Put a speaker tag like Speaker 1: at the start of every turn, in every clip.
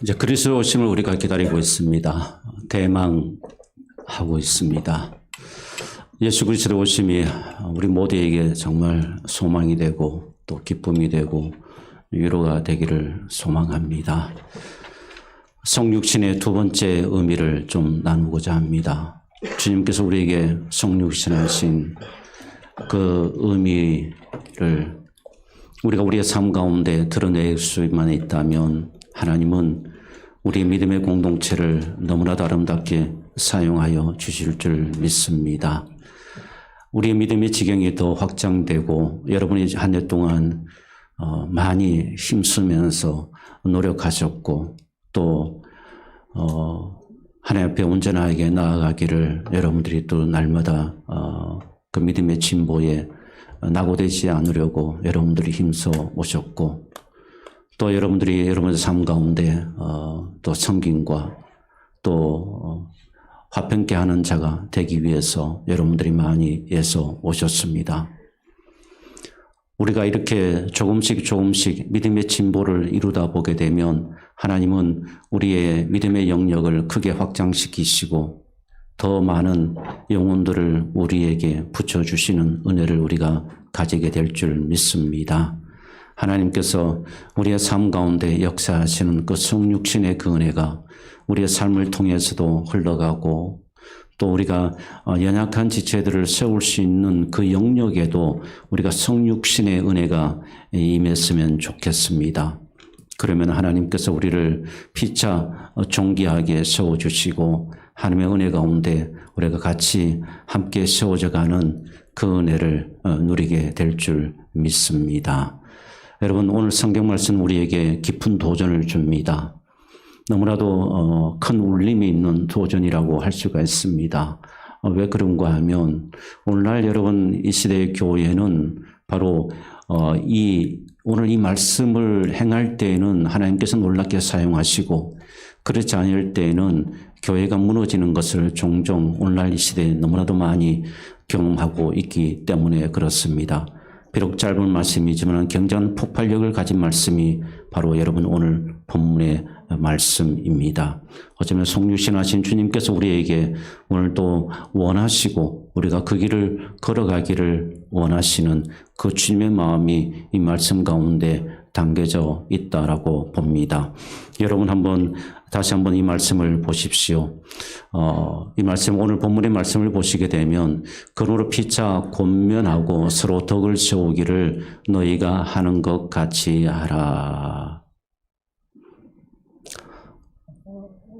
Speaker 1: 이제 그리스도 오심을 우리가 기다리고 있습니다. 대망하고 있습니다. 예수 그리스도 오심이 우리 모두에게 정말 소망이 되고 또 기쁨이 되고 위로가 되기를 소망합니다. 성육신의 두 번째 의미를 좀 나누고자 합니다. 주님께서 우리에게 성육신하신 그 의미를 우리가 우리의 삶 가운데 드러낼 수만 있다면 하나님은 우리 믿음의 공동체를 너무나도 아름답게 사용하여 주실 줄 믿습니다. 우리의 믿음의 지경이 더 확장되고 여러분이 한 해 동안 많이 힘쓰면서 노력하셨고 또 하나님 앞에 온전하게 나아가기를 여러분들이 또 날마다 그 믿음의 진보에 낙오되지 않으려고 여러분들이 힘써 오셨고 또 여러분들이 여러분의 삶 가운데 또 섬김과 또 화평케 하는 자가 되기 위해서 여러분들이 많이 애써 오셨습니다. 우리가 이렇게 조금씩 믿음의 진보를 이루다 보게 되면 하나님은 우리의 믿음의 영역을 크게 확장시키시고 더 많은 영혼들을 우리에게 붙여주시는 은혜를 우리가 가지게 될 줄 믿습니다. 하나님께서 우리의 삶 가운데 역사하시는 그 성육신의 그 은혜가 우리의 삶을 통해서도 흘러가고 또 우리가 연약한 지체들을 세울 수 있는 그 영역에도 우리가 성육신의 은혜가 임했으면 좋겠습니다. 그러면 하나님께서 우리를 피차 존귀하게 세워주시고 하나님의 은혜 가운데 우리가 같이 함께 세워져가는 그 은혜를 누리게 될 줄 믿습니다. 여러분 오늘 성경 말씀 우리에게 깊은 도전을 줍니다. 너무나도 큰 울림이 있는 도전이라고 할 수가 있습니다. 왜 그런가 하면 오늘날 여러분 이 시대의 교회는 바로 오늘 이 말씀을 행할 때에는 하나님께서 놀랍게 사용하시고 그렇지 않을 때에는 교회가 무너지는 것을 종종 오늘날 이 시대에 너무나도 많이 경험하고 있기 때문에 그렇습니다. 비록 짧은 말씀이지만 굉장한 폭발력을 가진 말씀이 바로 여러분 오늘 본문의 말씀입니다. 어쩌면 성육신하신 주님께서 우리에게 오늘도 원하시고 우리가 그 길을 걸어가기를 원하시는 그 주님의 마음이 이 말씀 가운데 담겨져 있다라고 봅니다. 여러분 다시 한번 이 말씀을 보십시오. 이 말씀 오늘 본문의 말씀을 보시게 되면 그러므로 피차 권면하고 서로 덕을 세우기를 너희가 하는 것 같이 하라.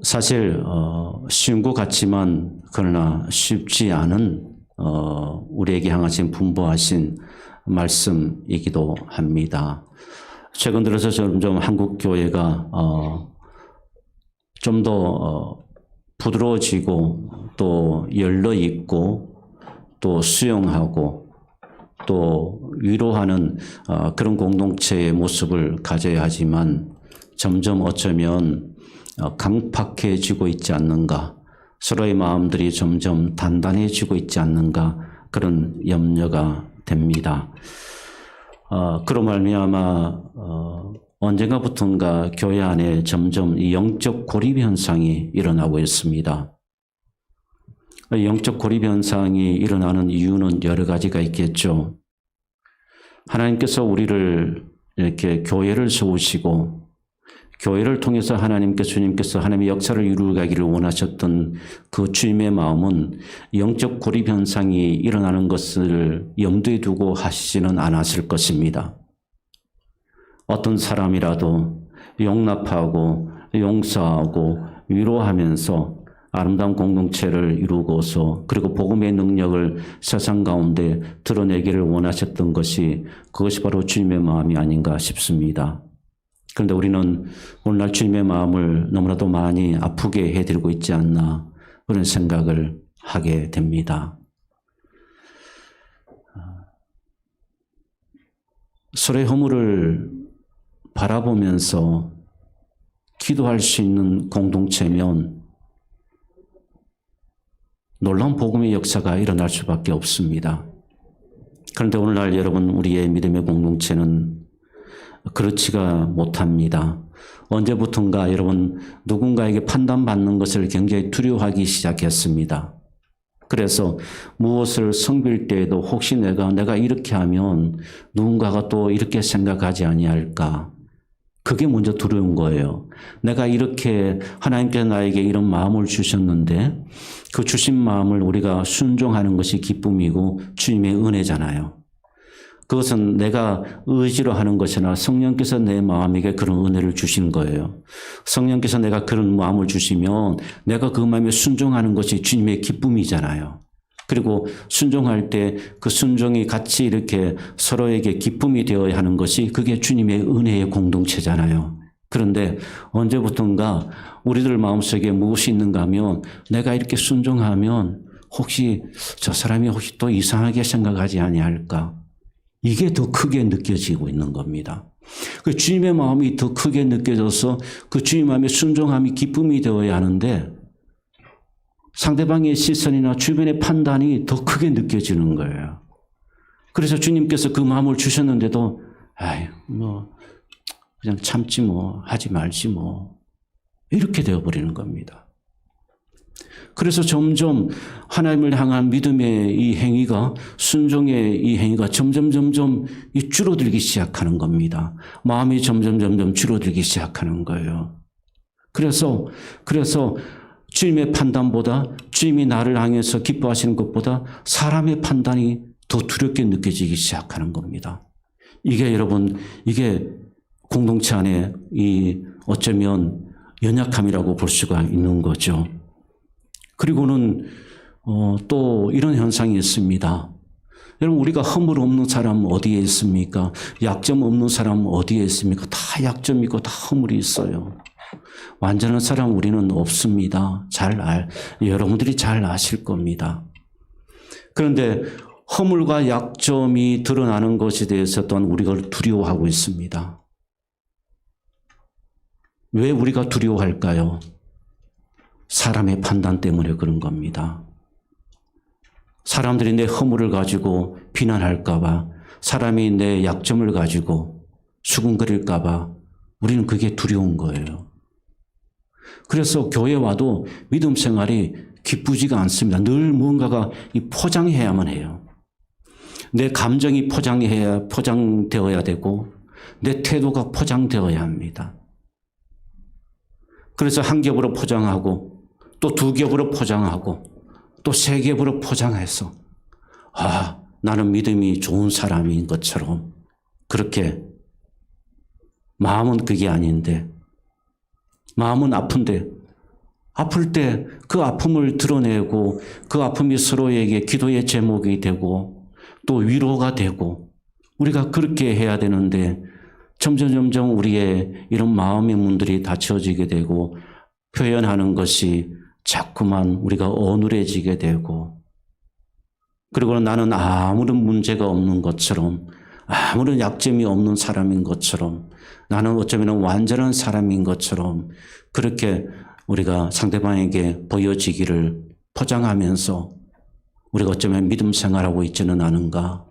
Speaker 1: 사실 쉬운 것 같지만 그러나 쉽지 않은 우리에게 향하신 분부하신 말씀이기도 합니다. 최근 들어서 점점 한국 교회가 좀 더 부드러워지고 또 열려 있고 또 수용하고 또 위로하는 그런 공동체의 모습을 가져야 하지만 점점 어쩌면 강팍해지고 있지 않는가, 서로의 마음들이 점점 단단해지고 있지 않는가 그런 염려가 됩니다. 그로 말미암아 언젠가부턴가 교회 안에 점점 이 영적 고립 현상이 일어나고 있습니다. 영적 고립 현상이 일어나는 이유는 여러 가지가 있겠죠. 하나님께서 우리를 이렇게 교회를 세우시고 교회를 통해서 주님께서 하나님의 역사를 이루어가기를 원하셨던 그 주님의 마음은 영적 고립 현상이 일어나는 것을 염두에 두고 하시지는 않았을 것입니다. 어떤 사람이라도 용납하고 용서하고 위로하면서 아름다운 공동체를 이루고서 그리고 복음의 능력을 세상 가운데 드러내기를 원하셨던 그것이 바로 주님의 마음이 아닌가 싶습니다. 그런데 우리는 오늘날 주님의 마음을 너무나도 많이 아프게 해드리고 있지 않나 그런 생각을 하게 됩니다. 서로의 허물을 바라보면서 기도할 수 있는 공동체면 놀라운 복음의 역사가 일어날 수밖에 없습니다. 그런데 오늘날 여러분 우리의 믿음의 공동체는 그렇지가 못합니다. 언제부턴가 여러분 누군가에게 판단받는 것을 굉장히 두려워하기 시작했습니다. 그래서 무엇을 섬길 때에도 혹시 내가 이렇게 하면 누군가가 또 이렇게 생각하지 아니할까? 그게 먼저 두려운 거예요. 내가 이렇게 하나님께서 나에게 이런 마음을 주셨는데 그 주신 마음을 우리가 순종하는 것이 기쁨이고 주님의 은혜잖아요. 그것은 내가 의지로 하는 것이나 성령께서 내 마음에게 그런 은혜를 주신 거예요. 성령께서 내가 그런 마음을 주시면 내가 그 마음에 순종하는 것이 주님의 기쁨이잖아요. 그리고 순종할 때 그 순종이 같이 이렇게 서로에게 기쁨이 되어야 하는 것이 그게 주님의 은혜의 공동체잖아요. 그런데 언제부턴가 우리들 마음속에 무엇이 있는가 하면 내가 이렇게 순종하면 혹시 저 사람이 혹시 또 이상하게 생각하지 아니할까? 이게 더 크게 느껴지고 있는 겁니다. 그 주님의 마음이 더 크게 느껴져서 그 주님 마음의 순종함이 기쁨이 되어야 하는데 상대방의 시선이나 주변의 판단이 더 크게 느껴지는 거예요. 그래서 주님께서 그 마음을 주셨는데도 그냥 참지 하지 말지 이렇게 되어버리는 겁니다. 그래서 점점 하나님을 향한 믿음의 이 행위가 순종의 이 행위가 점점 줄어들기 시작하는 겁니다. 마음이 점점 줄어들기 시작하는 거예요. 그래서 주님의 판단보다 주님이 나를 향해서 기뻐하시는 것보다 사람의 판단이 더 두렵게 느껴지기 시작하는 겁니다. 이게 여러분 이게 공동체 안에 이 어쩌면 연약함이라고 볼 수가 있는 거죠. 그리고는 또 이런 현상이 있습니다. 여러분 우리가 허물 없는 사람 어디에 있습니까? 약점 없는 사람 어디에 있습니까? 다 약점이 있고 다 허물이 있어요. 완전한 사람 우리는 없습니다. 여러분들이 잘 아실 겁니다. 그런데 허물과 약점이 드러나는 것에 대해서 또한 우리가 두려워하고 있습니다. 왜 우리가 두려워할까요? 사람의 판단 때문에 그런 겁니다. 사람들이 내 허물을 가지고 비난할까 봐, 사람이 내 약점을 가지고 수군거릴까 봐 우리는 그게 두려운 거예요. 그래서 교회 와도 믿음 생활이 기쁘지가 않습니다. 늘 무언가가 포장해야만 해요. 내 감정이 포장되어야 되고 내 태도가 포장되어야 합니다. 그래서 한 겹으로 포장하고 또 두 겹으로 포장하고 또 세 겹으로 포장해서 나는 믿음이 좋은 사람인 것처럼 그렇게 마음은 그게 아닌데 마음은 아픈데 아플 때 그 아픔을 드러내고 그 아픔이 서로에게 기도의 제목이 되고 또 위로가 되고 우리가 그렇게 해야 되는데 점점 우리의 이런 마음의 문들이 닫혀지게 되고 표현하는 것이 자꾸만 우리가 어눌해지게 되고 그리고 나는 아무런 문제가 없는 것처럼 아무런 약점이 없는 사람인 것처럼 나는 어쩌면 완전한 사람인 것처럼 그렇게 우리가 상대방에게 보여지기를 포장하면서 우리가 어쩌면 믿음 생활하고 있지는 않은가?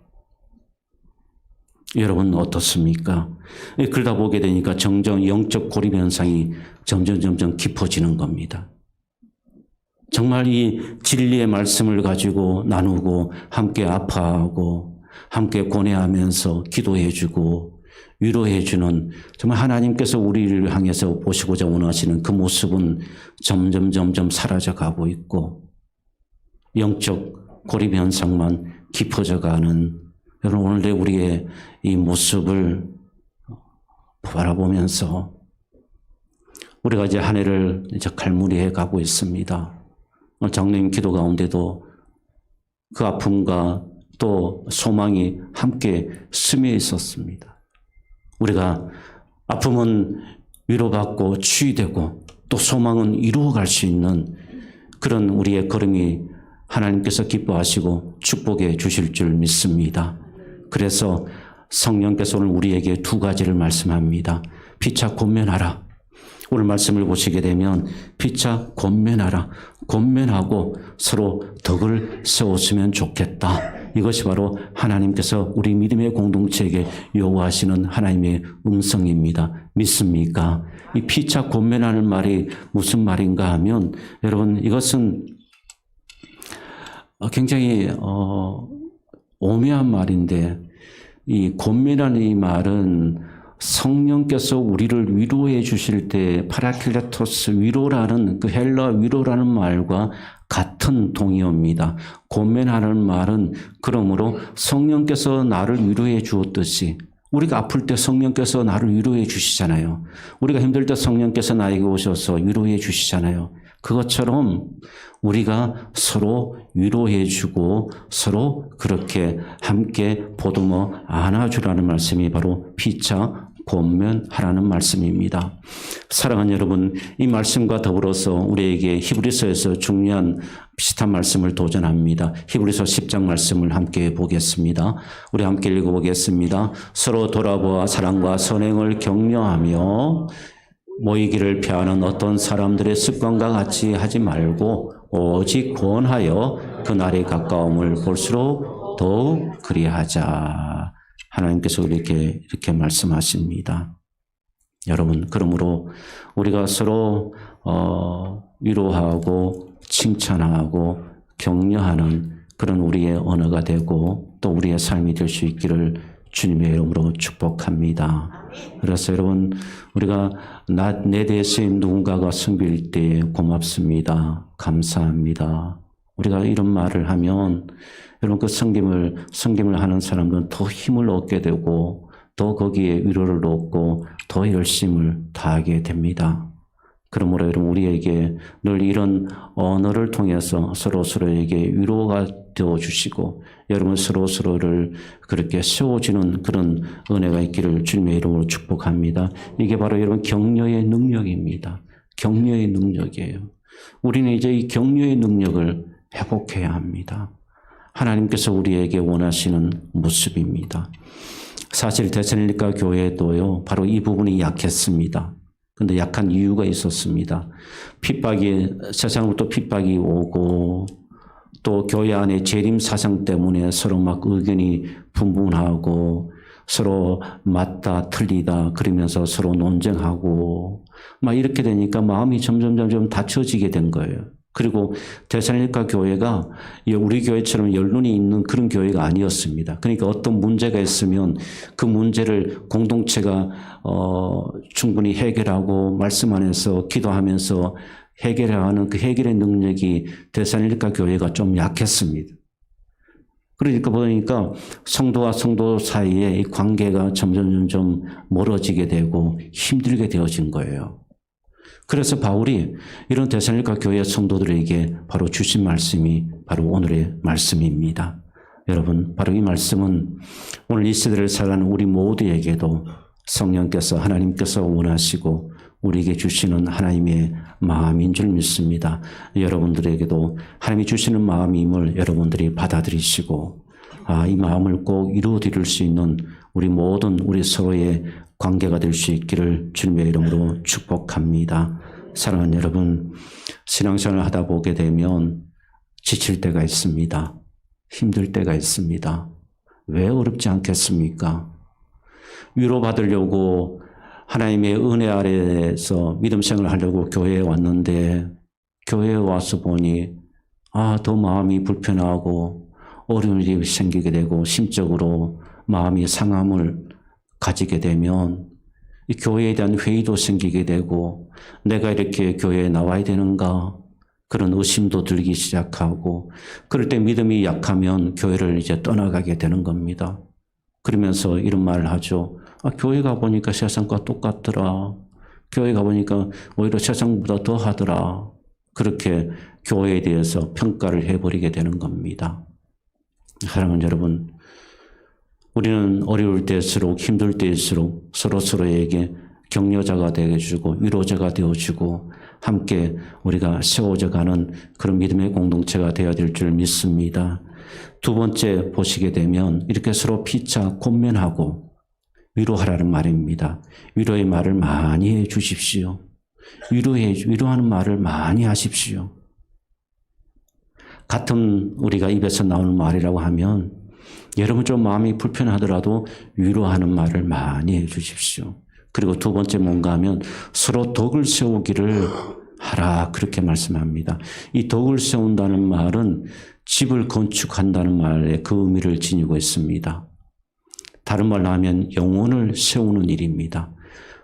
Speaker 1: 여러분 어떻습니까? 그러다 보게 되니까 점점 영적 고립 현상이 점점 깊어지는 겁니다. 정말 이 진리의 말씀을 가지고 나누고 함께 아파하고 함께 고뇌하면서 기도해주고 위로해주는 정말 하나님께서 우리를 향해서 보시고자 원하시는 그 모습은 점점 사라져가고 있고 영적 고립 현상만 깊어져가는 여러분 오늘의 우리의 이 모습을 바라보면서 우리가 이제 한 해를 이제 갈무리해 가고 있습니다. 장로님 기도 가운데도 그 아픔과 또 소망이 함께 스며 있었습니다. 우리가 아픔은 위로받고 치유되고 또 소망은 이루어갈 수 있는 그런 우리의 걸음이 하나님께서 기뻐하시고 축복해 주실 줄 믿습니다. 그래서 성령께서 오늘 우리에게 두 가지를 말씀합니다. 피차 권면하라. 오늘 말씀을 보시게 되면 피차 권면하라. 권면하고 서로 덕을 세웠으면 좋겠다. 이것이 바로 하나님께서 우리 믿음의 공동체에게 요구하시는 하나님의 음성입니다. 믿습니까? 이 피차 권면하는 말이 무슨 말인가 하면 여러분 이것은 굉장히 오묘한 말인데 이 권면하는 이 말은 성령께서 우리를 위로해 주실 때 파라클레토스 위로라는 그 헬라 위로라는 말과 같은 동의어입니다. 권면하는 말은 그러므로 성령께서 나를 위로해 주었듯이 우리가 아플 때 성령께서 나를 위로해 주시잖아요. 우리가 힘들 때 성령께서 나에게 오셔서 위로해 주시잖아요. 그것처럼 우리가 서로 위로해 주고 서로 그렇게 함께 보듬어 안아주라는 말씀이 바로 피차 권면하라는 말씀입니다. 사랑하는 여러분, 이 말씀과 더불어서 우리에게 히브리서에서 중요한 비슷한 말씀을 도전합니다. 히브리서 10장 말씀을 함께 보겠습니다. 우리 함께 읽어보겠습니다. 서로 돌아보아 사랑과 선행을 격려하며 모이기를 피하는 어떤 사람들의 습관과 같이 하지 말고 오직 권하여 그날의 가까움을 볼수록 더욱 그리하자. 하나님께서 이렇게 말씀하십니다. 여러분, 그러므로 우리가 서로 위로하고 칭찬하고 격려하는 그런 우리의 언어가 되고 또 우리의 삶이 될 수 있기를 주님의 이름으로 축복합니다. 그래서 여러분, 우리가 내 대신 누군가가 섬길 때 고맙습니다. 감사합니다. 우리가 이런 말을 하면 여러분 그 섬김을 하는 사람들은 더 힘을 얻게 되고 더 거기에 위로를 얻고 더 열심을 다하게 됩니다. 그러므로 여러분 우리에게 늘 이런 언어를 통해서 서로에게 위로가 되어주시고 여러분 서로를 그렇게 세워주는 그런 은혜가 있기를 주님의 이름으로 축복합니다. 이게 바로 여러분 격려의 능력입니다. 격려의 능력이에요. 우리는 이제 이 격려의 능력을 회복해야 합니다. 하나님께서 우리에게 원하시는 모습입니다. 사실 데살로니가 교회도요, 바로 이 부분이 약했습니다. 근데 약한 이유가 있었습니다. 세상으로부터 핍박이 오고 또 교회 안에 재림 사상 때문에 서로 막 의견이 분분하고 서로 맞다 틀리다 그러면서 서로 논쟁하고 막 이렇게 되니까 마음이 점점 닫혀지게 된 거예요. 그리고 데살로니가 교회가 우리 교회처럼 연륜이 있는 그런 교회가 아니었습니다. 그러니까 어떤 문제가 있으면 그 문제를 공동체가 충분히 해결하고 말씀 안에서 기도하면서 해결하는 그 해결의 능력이 데살로니가 교회가 좀 약했습니다. 그러니까 보니까 성도와 성도 사이에 이 관계가 점점 멀어지게 되고 힘들게 되어진 거예요. 그래서 바울이 이런 데살로니가 교회 성도들에게 바로 주신 말씀이 바로 오늘의 말씀입니다. 여러분, 바로 이 말씀은 오늘 이 시대를 살아가는 우리 모두에게도 성령께서 하나님께서 원하시고 우리에게 주시는 하나님의 마음인 줄 믿습니다. 여러분들에게도 하나님이 주시는 마음임을 여러분들이 받아들이시고 이 마음을 꼭 이루어드릴 수 있는 우리 모든 우리 서로의 관계가 될 수 있기를 주님의 이름으로 축복합니다. 사랑하는 여러분, 신앙생활을 하다 보게 되면 지칠 때가 있습니다. 힘들 때가 있습니다. 왜 어렵지 않겠습니까? 위로받으려고 하나님의 은혜 아래에서 믿음 생활을 하려고 교회에 왔는데 교회에 와서 보니 더 마음이 불편하고 어려운 일이 생기게 되고 심적으로 마음이 상함을 가지게 되면 이 교회에 대한 회의도 생기게 되고 내가 이렇게 교회에 나와야 되는가 그런 의심도 들기 시작하고 그럴 때 믿음이 약하면 교회를 이제 떠나가게 되는 겁니다. 그러면서 이런 말을 하죠. 교회 가보니까 세상과 똑같더라. 교회 가보니까 오히려 세상보다 더 하더라. 그렇게 교회에 대해서 평가를 해버리게 되는 겁니다. 사랑하는 여러분, 우리는 어려울 때일수록 힘들 때일수록 서로에게 격려자가 되어주고 위로자가 되어주고 함께 우리가 세워져 가는 그런 믿음의 공동체가 되어야 될 줄 믿습니다. 두 번째 보시게 되면 이렇게 서로 피차 권면하고 위로하라는 말입니다. 위로의 말을 많이 해 주십시오. 위로하는 말을 많이 하십시오. 같은 우리가 입에서 나오는 말이라고 하면 여러분 좀 마음이 불편하더라도 위로하는 말을 많이 해주십시오. 그리고 두 번째 뭔가 하면 서로 덕을 세우기를 하라 그렇게 말씀합니다. 이 덕을 세운다는 말은 집을 건축한다는 말에 그 의미를 지니고 있습니다. 다른 말로 하면 영혼을 세우는 일입니다.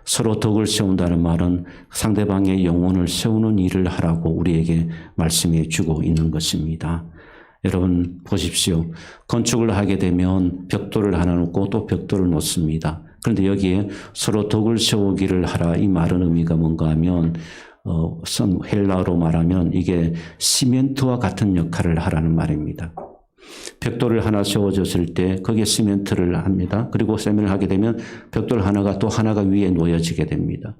Speaker 1: 서로 덕을 세운다는 말은 상대방의 영혼을 세우는 일을 하라고 우리에게 말씀해 주고 있는 것입니다. 여러분 보십시오. 건축을 하게 되면 벽돌을 하나 놓고 또 벽돌을 놓습니다. 그런데 여기에 서로 덕을 세우기를 하라 이 말은 의미가 뭔가 하면 헬라어로 말하면 이게 시멘트와 같은 역할을 하라는 말입니다. 벽돌을 하나 세워졌을 때 거기에 시멘트를 합니다. 그리고 세면을 하게 되면 벽돌 하나가 또 하나가 위에 놓여지게 됩니다.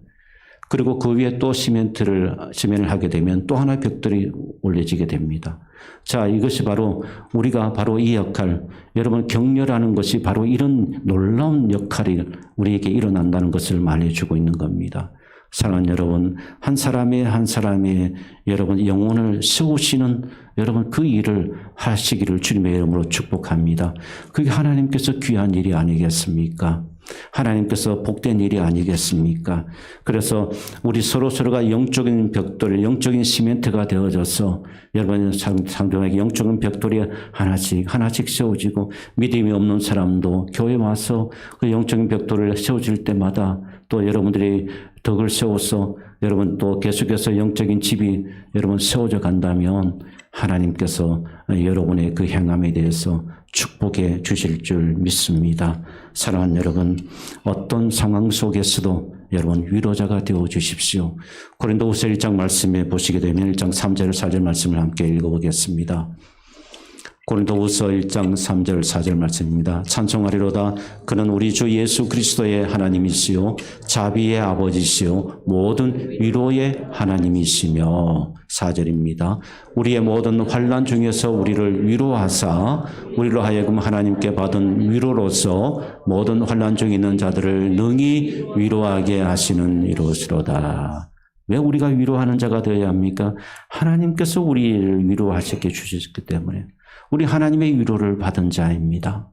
Speaker 1: 그리고 그 위에 또 시멘을 하게 되면 또 하나의 벽돌이 올려지게 됩니다. 자, 이것이 바로 우리가 바로 이 역할, 여러분 격려라는 것이 바로 이런 놀라운 역할이 우리에게 일어난다는 것을 말해주고 있는 겁니다. 사랑하는 여러분, 한 사람의 여러분 영혼을 세우시는 여러분 그 일을 하시기를 주님의 이름으로 축복합니다. 그게 하나님께서 귀한 일이 아니겠습니까? 하나님께서 복된 일이 아니겠습니까? 그래서 우리 서로가 영적인 벽돌, 영적인 시멘트가 되어져서 여러분 상대방에게 영적인 벽돌이 하나씩 세워지고 믿음이 없는 사람도 교회에 와서 그 영적인 벽돌을 세워질 때마다 또 여러분들이 덕을 세워서 여러분 또 계속해서 영적인 집이 여러분 세워져 간다면 하나님께서 여러분의 그 행함에 대해서 축복해 주실 줄 믿습니다. 사랑하는 여러분, 어떤 상황 속에서도 여러분 위로자가 되어 주십시오. 고린도후서 1장 말씀에 보시게 되면 1장 3절 4절 말씀을 함께 읽어보겠습니다. 고린도후서 1장 3절 4절 말씀입니다. 찬송하리로다. 그는 우리 주 예수 그리스도의 하나님이시요 자비의 아버지시요 모든 위로의 하나님이시며 4절입니다. 우리의 모든 환난 중에서 우리를 위로하사 우리로 하여금 하나님께 받은 위로로서 모든 환난 중에 있는 자들을 능히 위로하게 하시는 이로시로다. 왜 우리가 위로하는 자가 되어야 합니까? 하나님께서 우리를 위로하셨게 주셨기 때문에 우리 하나님의 위로를 받은 자입니다.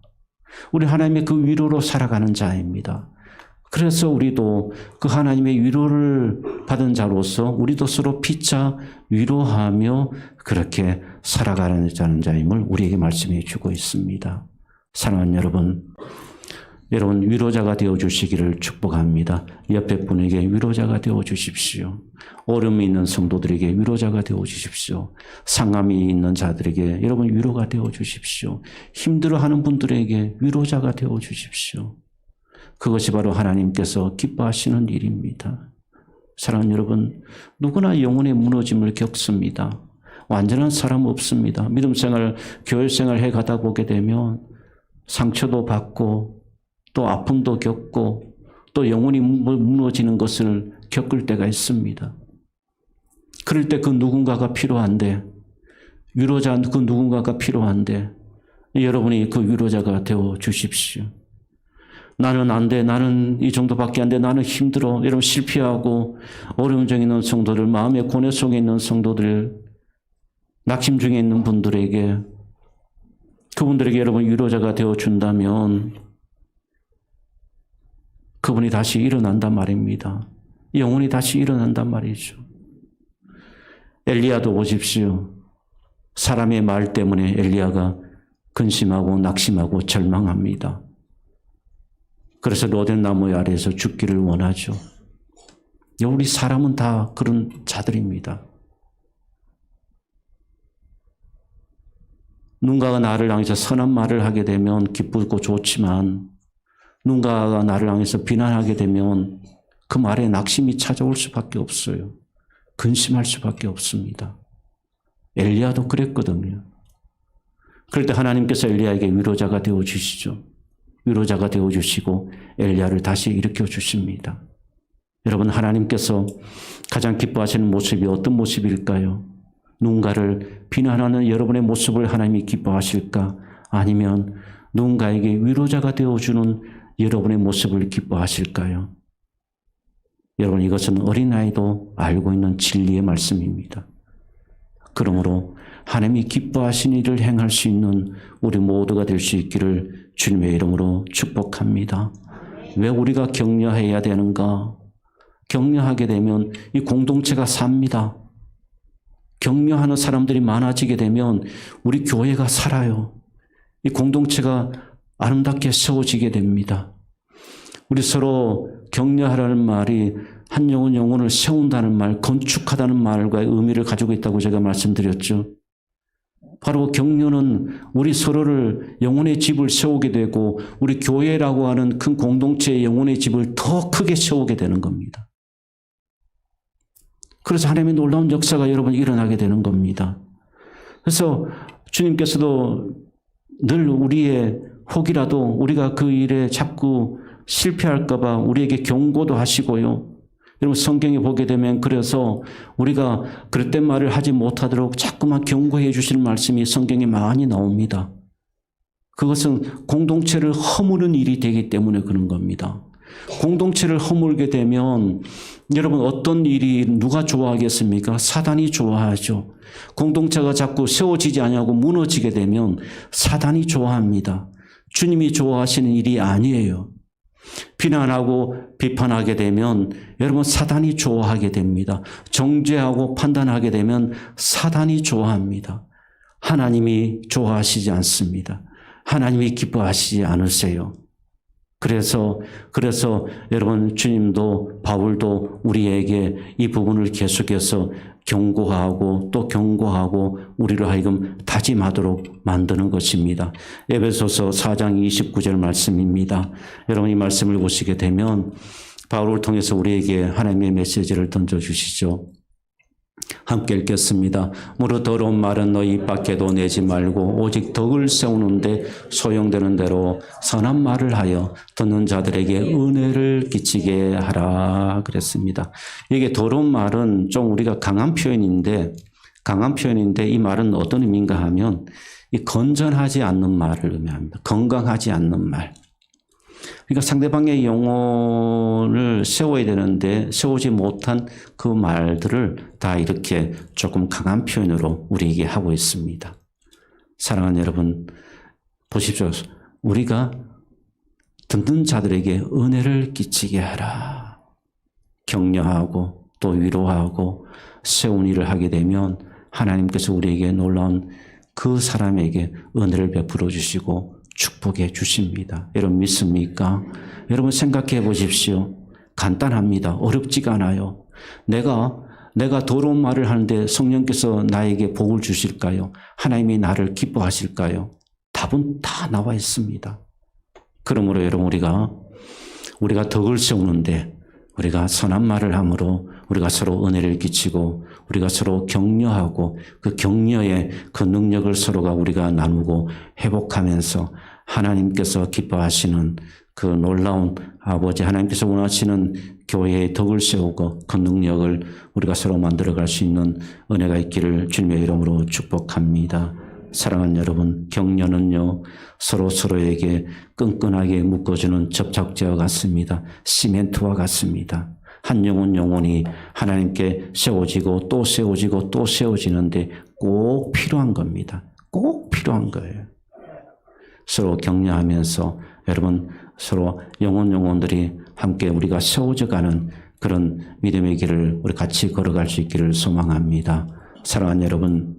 Speaker 1: 우리 하나님의 그 위로로 살아가는 자입니다. 그래서 우리도 그 하나님의 위로를 받은 자로서 우리도 서로 피차 위로하며 그렇게 살아가는 자임을 우리에게 말씀해 주고 있습니다. 사랑하는 여러분, 위로자가 되어 주시기를 축복합니다. 옆에 분에게 위로자가 되어 주십시오. 어려움이 있는 성도들에게 위로자가 되어 주십시오. 상함이 있는 자들에게 여러분 위로가 되어 주십시오. 힘들어하는 분들에게 위로자가 되어 주십시오. 그것이 바로 하나님께서 기뻐하시는 일입니다. 사랑하는 여러분, 누구나 영혼의 무너짐을 겪습니다. 완전한 사람 없습니다. 믿음생활, 교회생활 해가다 보게 되면 상처도 받고 또 아픔도 겪고 또 영혼이 무너지는 것을 겪을 때가 있습니다. 그럴 때 그 누군가가 필요한데, 위로자 그 누군가가 필요한데 여러분이 그 위로자가 되어 주십시오. 나는 안 돼. 나는 이 정도밖에 안 돼. 나는 힘들어. 여러분 실패하고 어려움 중에 있는 성도들, 마음의 고뇌 속에 있는 성도들, 낙심 중에 있는 분들에게 그분들에게 여러분 위로자가 되어 준다면 그분이 다시 일어난단 말입니다. 영혼이 다시 일어난단 말이죠. 엘리야도 보십시오. 사람의 말 때문에 엘리야가 근심하고 낙심하고 절망합니다. 그래서 로덴 나무 아래에서 죽기를 원하죠. 우리 사람은 다 그런 자들입니다. 누군가가 나를 향해서 선한 말을 하게 되면 기쁘고 좋지만 누군가가 나를 향해서 비난하게 되면 그 말에 낙심이 찾아올 수밖에 없어요. 근심할 수밖에 없습니다. 엘리야도 그랬거든요. 그럴 때 하나님께서 엘리야에게 위로자가 되어 주시죠. 위로자가 되어 주시고 엘리야를 다시 일으켜 주십니다. 여러분, 하나님께서 가장 기뻐하시는 모습이 어떤 모습일까요? 누군가를 비난하는 여러분의 모습을 하나님이 기뻐하실까? 아니면 누군가에게 위로자가 되어주는 여러분의 모습을 기뻐하실까요? 여러분, 이것은 어린아이도 알고 있는 진리의 말씀입니다. 그러므로 하나님이 기뻐하신 일을 행할 수 있는 우리 모두가 될 수 있기를 주님의 이름으로 축복합니다. 왜 우리가 격려해야 되는가? 격려하게 되면 이 공동체가 삽니다. 격려하는 사람들이 많아지게 되면 우리 교회가 살아요. 이 공동체가 아름답게 세워지게 됩니다. 우리 서로 격려하라는 말이 한 영혼 영혼을 세운다는 말, 건축하다는 말과의 의미를 가지고 있다고 제가 말씀드렸죠. 바로 격려는 우리 서로를 영혼의 집을 세우게 되고 우리 교회라고 하는 큰 공동체의 영혼의 집을 더 크게 세우게 되는 겁니다. 그래서 하나님의 놀라운 역사가 여러분 일어나게 되는 겁니다. 그래서 주님께서도 늘 우리의 혹이라도 우리가 그 일에 자꾸 실패할까 봐 우리에게 경고도 하시고요. 여러분 성경에 보게 되면 그래서 우리가 그릇된 말을 하지 못하도록 자꾸만 경고해 주시는 말씀이 성경에 많이 나옵니다. 그것은 공동체를 허무는 일이 되기 때문에 그런 겁니다. 공동체를 허물게 되면 여러분 어떤 일이 누가 좋아하겠습니까? 사단이 좋아하죠. 공동체가 자꾸 세워지지 않냐고 무너지게 되면 사단이 좋아합니다. 주님이 좋아하시는 일이 아니에요. 비난하고 비판하게 되면 여러분 사단이 좋아하게 됩니다. 정죄하고 판단하게 되면 사단이 좋아합니다. 하나님이 좋아하시지 않습니다. 하나님이 기뻐하시지 않으세요. 그래서 여러분 주님도 바울도 우리에게 이 부분을 계속해서 경고하고 또 경고하고 우리를 하여금 다짐하도록 만드는 것입니다. 에베소서 4장 29절 말씀입니다. 여러분 이 말씀을 보시게 되면 바울을 통해서 우리에게 하나님의 메시지를 던져주시죠. 함께 읽겠습니다. 무릇 더러운 말은 너희 입 밖에도 내지 말고 오직 덕을 세우는데 소용되는 대로 선한 말을 하여 듣는 자들에게 은혜를 끼치게 하라 그랬습니다. 이게 더러운 말은 좀 우리가 강한 표현인데 이 말은 어떤 의미인가 하면 이 건전하지 않는 말을 의미합니다. 건강하지 않는 말. 그러니까 상대방의 영혼을 세워야 되는데 세우지 못한 그 말들을 다 이렇게 조금 강한 표현으로 우리에게 하고 있습니다. 사랑하는 여러분, 보십시오. 우리가 듣는 자들에게 은혜를 끼치게 하라. 격려하고 또 위로하고 세운 일을 하게 되면 하나님께서 우리에게 놀라운 그 사람에게 은혜를 베풀어 주시고 축복해 주십니다. 여러분 믿습니까? 여러분 생각해 보십시오. 간단합니다. 어렵지가 않아요. 내가 더러운 말을 하는데 성령께서 나에게 복을 주실까요? 하나님이 나를 기뻐하실까요? 답은 다 나와 있습니다. 그러므로 여러분 우리가 덕을 세우는데 우리가 선한 말을 함으로 우리가 서로 은혜를 끼치고 우리가 서로 격려하고 그 격려의 그 능력을 서로가 우리가 나누고 회복하면서 하나님께서 기뻐하시는 그 놀라운 아버지 하나님께서 원하시는 교회의 덕을 세우고 그 능력을 우리가 서로 만들어갈 수 있는 은혜가 있기를 주님의 이름으로 축복합니다. 사랑하는 여러분, 격려는요 서로에게 끈끈하게 묶어주는 접착제와 같습니다. 시멘트와 같습니다. 한 영혼이 하나님께 세워지고 또 세워지고 또 세워지는데 꼭 필요한 겁니다. 꼭 필요한 거예요. 서로 격려하면서 여러분 서로 영혼들이 함께 우리가 세워져가는 그런 믿음의 길을 우리 같이 걸어갈 수 있기를 소망합니다. 사랑하는 여러분,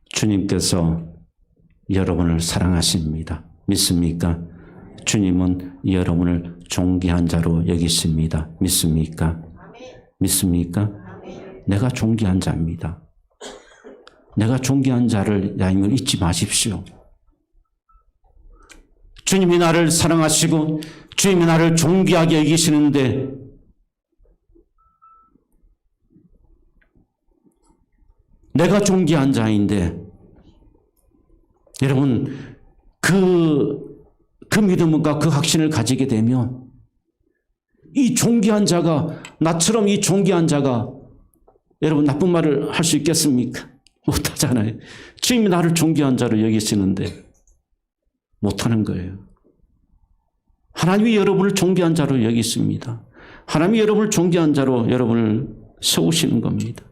Speaker 1: 주님께서 여러분을 사랑하십니다. 믿습니까? 주님은 여러분을 존귀한 자로 여기십니다. 믿습니까? 믿습니까? 내가 존귀한 자입니다. 내가 존귀한 자를 야임을 잊지 마십시오. 주님이 나를 사랑하시고 주님이 나를 존귀하게 여기시는데 내가 존귀한 자인데 여러분 그 믿음과 그 확신을 가지게 되면 이 존귀한 자가 나처럼 이 존귀한 자가 여러분 나쁜 말을 할 수 있겠습니까? 못하잖아요. 주님이 나를 존귀한 자로 여기시는데 못하는 거예요. 하나님이 여러분을 존귀한 자로 여기십니다. 하나님이 여러분을 존귀한 자로 여러분을 세우시는 겁니다.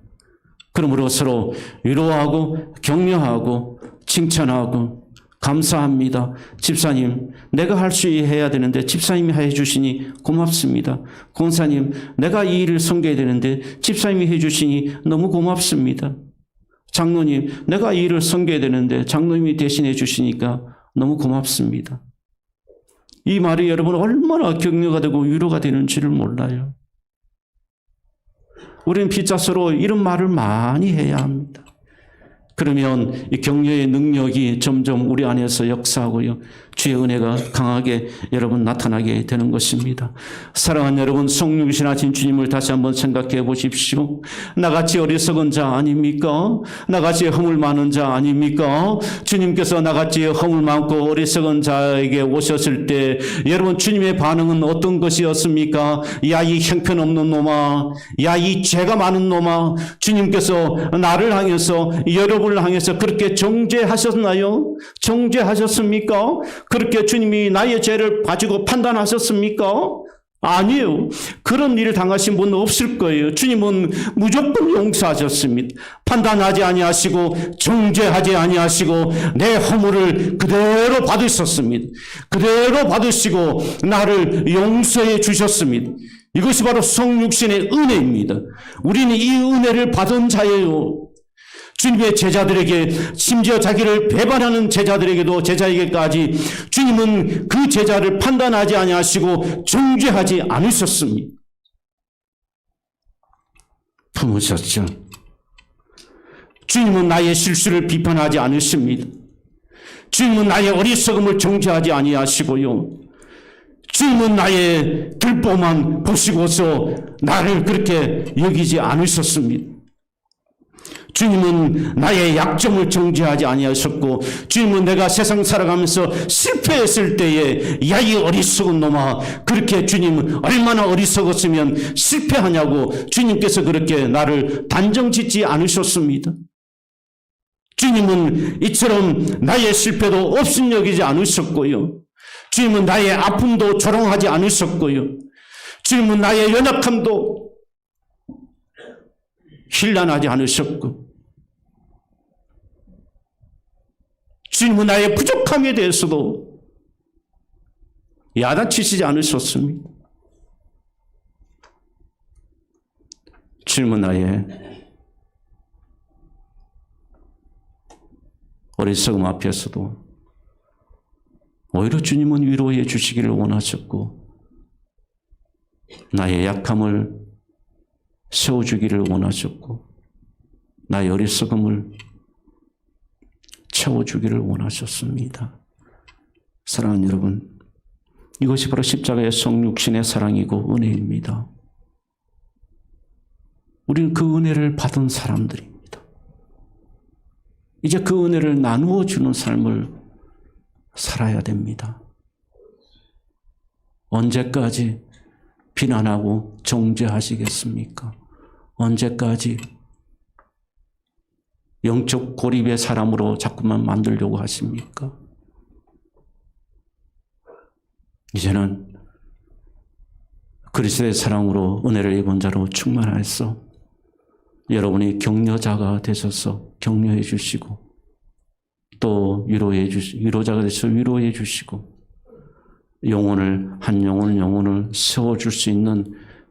Speaker 1: 그러므로 서로 위로하고 격려하고 칭찬하고 감사합니다. 집사님, 내가 할 수 해야 되는데 집사님이 해주시니 고맙습니다. 권사님, 내가 이 일을 섬겨야 되는데 집사님이 해주시니 너무 고맙습니다. 장로님, 내가 이 일을 섬겨야 되는데 장로님이 대신해 주시니까 너무 고맙습니다. 이 말이 여러분 얼마나 격려가 되고 위로가 되는지를 몰라요. 우리는 피차 서로 이런 말을 많이 해야 합니다. 그러면 이 격려의 능력이 점점 우리 안에서 역사하고요. 주의 은혜가 강하게 여러분 나타나게 되는 것입니다. 사랑하는 여러분, 성육신하신 주님을 다시 한번 생각해 보십시오. 나같이 어리석은 자 아닙니까? 나같이 허물 많은 자 아닙니까? 주님께서 나같이 허물 많고 어리석은 자에게 오셨을 때 여러분 주님의 반응은 어떤 것이었습니까? 야, 이 형편없는 놈아, 야, 이 죄가 많은 놈아. 주님께서 나를 향해서, 여러분을 향해서 그렇게 정죄하셨나요? 정죄하셨습니까? 그렇게 주님이 나의 죄를 가지고 판단하셨습니까? 아니에요. 그런 일을 당하신 분은 없을 거예요. 주님은 무조건 용서하셨습니다. 판단하지 아니하시고 정죄하지 아니하시고 내 허물을 그대로 받으셨습니다. 그대로 받으시고 나를 용서해 주셨습니다. 이것이 바로 성육신의 은혜입니다. 우리는 이 은혜를 받은 자예요. 주님의 제자들에게, 심지어 자기를 배반하는 제자들에게도, 제자에게까지 주님은 그 제자를 판단하지 아니하시고 정죄하지 않으셨습니다. 품으셨죠. 주님은 나의 실수를 비판하지 않으십니다. 주님은 나의 어리석음을 정죄하지 아니하시고요. 주님은 나의 들보만 보시고서 나를 그렇게 여기지 않으셨습니다. 주님은 나의 약점을 정죄하지 아니하셨고, 주님은 내가 세상 살아가면서 실패했을 때에 야, 이 어리석은 놈아, 그렇게 주님은 얼마나 어리석었으면 실패하냐고 주님께서 그렇게 나를 단정짓지 않으셨습니다. 주님은 이처럼 나의 실패도 없음 여기지 않으셨고요. 주님은 나의 아픔도 조롱하지 않으셨고요. 주님은 나의 연약함도 힐난하지 않으셨고, 주님은 나의 부족함에 대해서도 야단치시지 않으셨습니다. 주님은 나의 어리석음 앞에서도 오히려 주님은 위로해 주시기를 원하셨고, 나의 약함을 세워주기를 원하셨고, 나의 어리석음을 채워주기를 원하셨습니다. 사랑하는 여러분, 이것이 바로 십자가의 성육신의 사랑이고 은혜입니다. 우리는 그 은혜를 받은 사람들입니다. 이제 그 은혜를 나누어 주는 삶을 살아야 됩니다. 언제까지 비난하고 정죄하시겠습니까? 언제까지 영적 고립의 사람으로 자꾸만 만들려고 하십니까? 이제는 그리스도의 사랑으로 은혜를 입은 자로 충만하여서 여러분이 격려자가 되셔서 격려해 주시고, 또 위로자가 되셔서 위로해 주시고, 한 영혼을 세워줄 수 있는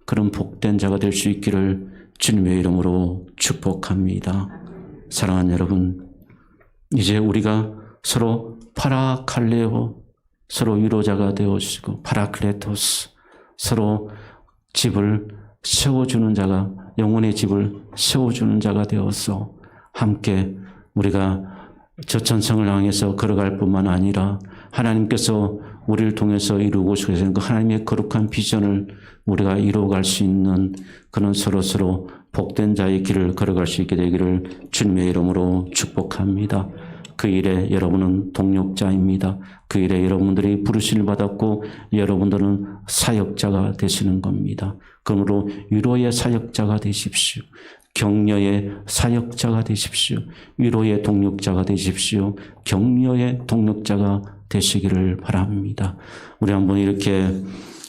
Speaker 1: 그런 복된 자가 될 수 있기를 주님의 이름으로 축복합니다. 사랑하는 여러분, 이제 우리가 서로 파라칼레오, 서로 위로자가 되어주시고, 파라클레토스, 서로 집을 세워주는 자가, 영혼의 집을 세워주는 자가 되어서 함께 우리가 저천성을 향해서 걸어갈 뿐만 아니라 하나님께서 우리를 통해서 이루고 싶으신 그 하나님의 거룩한 비전을 우리가 이루어갈 수 있는 그런 서로서로 복된 자의 길을 걸어갈 수 있게 되기를 주님의 이름으로 축복합니다. 그 일에 여러분은 동력자입니다. 그 일에 여러분들이 부르심을 받았고 여러분들은 사역자가 되시는 겁니다. 그러므로 위로의 사역자가 되십시오. 격려의 사역자가 되십시오. 위로의 동력자가 되십시오. 격려의 동력자가 되시기를 바랍니다. 우리 한번 이렇게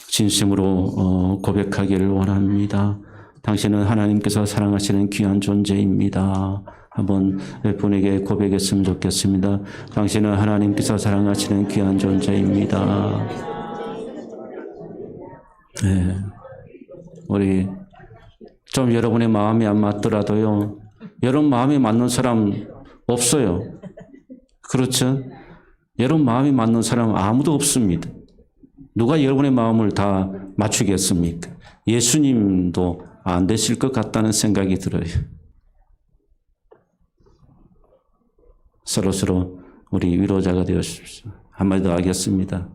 Speaker 1: 진심으로 고백하기를 원합니다. 당신은 하나님께서 사랑하시는 귀한 존재입니다. 한번 몇 분에게 고백했으면 좋겠습니다. 당신은 하나님께서 사랑하시는 귀한 존재입니다. 네. 우리 좀 여러분의 마음이 안 맞더라도요. 여러분 마음에 맞는 사람 없어요. 그렇죠? 여러분 마음에 맞는 사람 아무도 없습니다. 누가 여러분의 마음을 다 맞추겠습니까? 예수님도 안 되실 것 같다는 생각이 들어요. 서로서로 우리 위로자가 되십시오. 한마디 더 하겠습니다.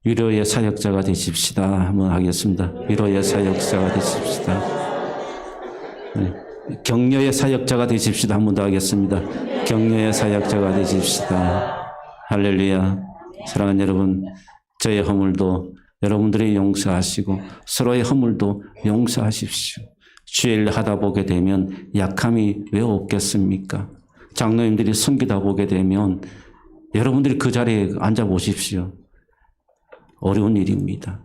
Speaker 1: 위로의 사역자가 되십시다. 한번 하겠습니다. 위로의 사역자가 되십시다. 격려의 사역자가 되십시다. 한번 더 하겠습니다. 격려의 사역자가 되십시다. 할렐루야. 사랑하는 여러분, 저의 허물도 여러분들이 용서하시고 서로의 허물도 용서하십시오. 주의 일 하다 보게 되면 약함이 왜 없겠습니까? 장로님들이 섬기다 보게 되면 여러분들이 그 자리에 앉아 보십시오. 어려운 일입니다.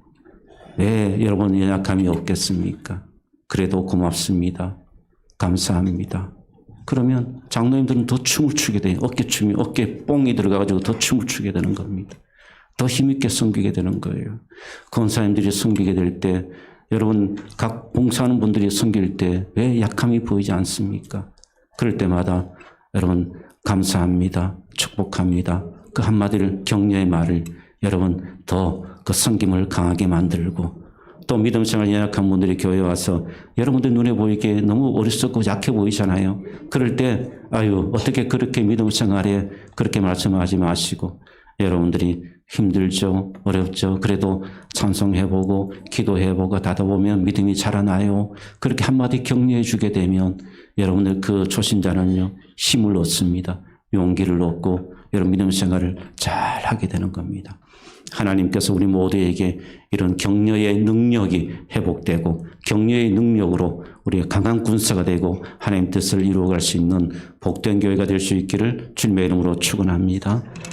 Speaker 1: 왜 여러분 연약함이 없겠습니까? 그래도 고맙습니다. 감사합니다. 그러면 장로님들은 더 춤을 추게 돼요. 어깨춤이 어깨에 뽕이 들어가가지고 더 춤을 추게 되는 겁니다. 더 힘있게 섬기게 되는 거예요. 권사님들이 섬기게 될 때 여러분 각 봉사하는 분들이 섬길 때 왜 약함이 보이지 않습니까? 그럴 때마다 여러분 감사합니다. 축복합니다. 그 한마디를 격려의 말을 여러분 더 그 섬김을 강하게 만들고 또 믿음 생활 연약한 분들이 교회에 와서 여러분들 눈에 보이게 너무 어리석고 약해 보이잖아요. 그럴 때 아유 어떻게 그렇게 믿음 생활에 그렇게 말씀하지 마시고 여러분들이 힘들죠. 어렵죠. 그래도 찬송해보고 기도해보고 하다 보면 믿음이 자라나요. 그렇게 한마디 격려해 주게 되면 여러분들 그 초신자는요. 힘을 얻습니다. 용기를 얻고 여러분 믿음 생활을 잘 하게 되는 겁니다. 하나님께서 우리 모두에게 이런 격려의 능력이 회복되고 격려의 능력으로 우리가 강한 군사가 되고 하나님 뜻을 이루어갈 수 있는 복된 교회가 될 수 있기를 주님의 이름으로 축원합니다.